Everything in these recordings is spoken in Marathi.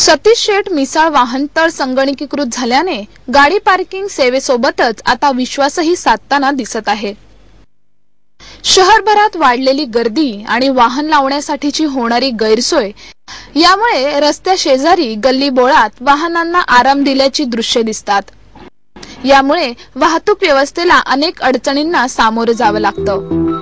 सतीश शेठ मिसाळ वाहनतळ संगणकीकृत झाल्याने गाडी पार्किंग सेवेसोबतच आता विश्वासही साधताना दिसत आहे। शहरभरात वाढलेली गर्दी आणि वाहन लावण्यासाठीची होणारी गैरसोय यामुळे रस्त्या शेजारी गल्ली बोळात वाहनांना आराम दिल्याची दृश्ये दिसतात। यामुळे वाहतूक व्यवस्थेला अनेक अडचणींना सामोरे जावं लागतं।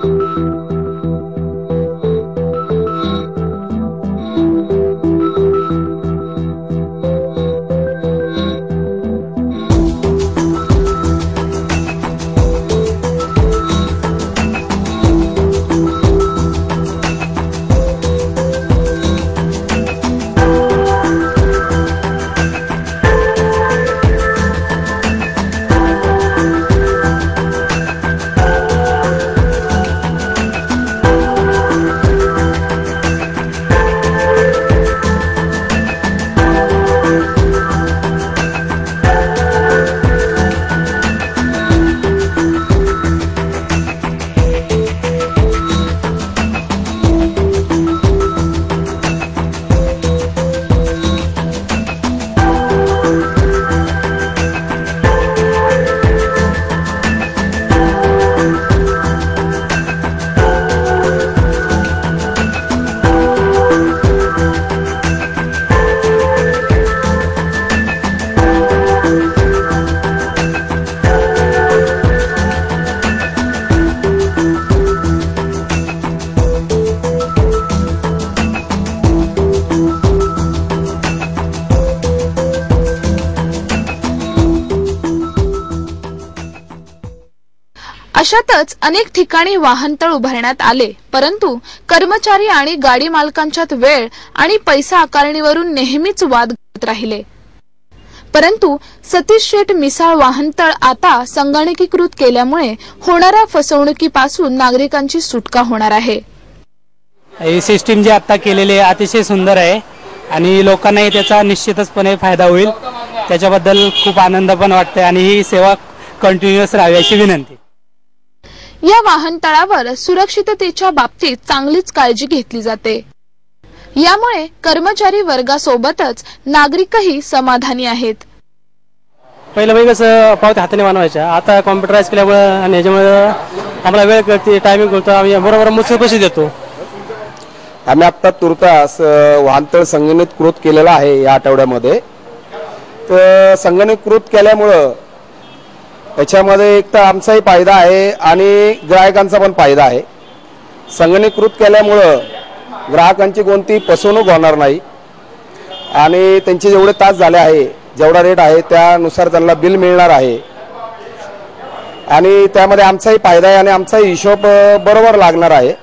अशातच अनेक ठिकाणी वाहनतळ उभारण्यात आले, परंतु कर्मचारी आणि गाडी मालकांच्यात वेळ आणि पैसा आकारणीवरून नेहमीच वाद घडत राहिले। परंतु सतीश शेठ मिसाळ वाहनतळ आता संगणकीकृत केल्यामुळे होणाऱ्या फसवणुकीपासून नागरिकांची सुटका होणार आहे। ही सिस्टीम जी आता केलेली आहे अतिशय सुंदर आहे आणि लोकांनाही त्याचा निश्चितपणे फायदा होईल। त्याच्याबद्दल खूप आनंद पण वाटतोय आणि ही सेवा कंटिन्यूअस राहावी अशी विनंती। या वाहनतळावर सुरक्षिततेच्या बाबतीत चांगलीच काळजी घेतली जाते। यामुळे कर्मचारी वर्गासोबतच नागरिकही समाधानी आहेत। पहिलं वेळ कसं पावती हाताने बनवायच्या, आता कॉम्प्युटराइज केल्यामुळे आणि याच्यामुळे आम्हाला वेळ कळते, टायमिंग कळतो, आम्ही बरोबर मुख्य पैसे देतो। आम्ही आता तुर्तास वाहनतळ संगणकीकृत केलेला आहे या आठवड्यामध्ये। तर संगणकीकृत केल्यामुळे याच्यामध्ये एक तर आमचाही फायदा आहे आणि ग्राहकांचा पण फायदा आहे। संगणकीकृत केल्यामुळे ग्राहकांची कोणती फसवणूक होणार नाही आणि त्यांचे जेवढे तास झाले आहे, जेवढा रेट आहे त्यानुसार त्यांना बिल मिळणार आहे आणि त्यामध्ये आमचाही फायदा आहे आणि आमचाही हिशोब बरोबर लागणार आहे।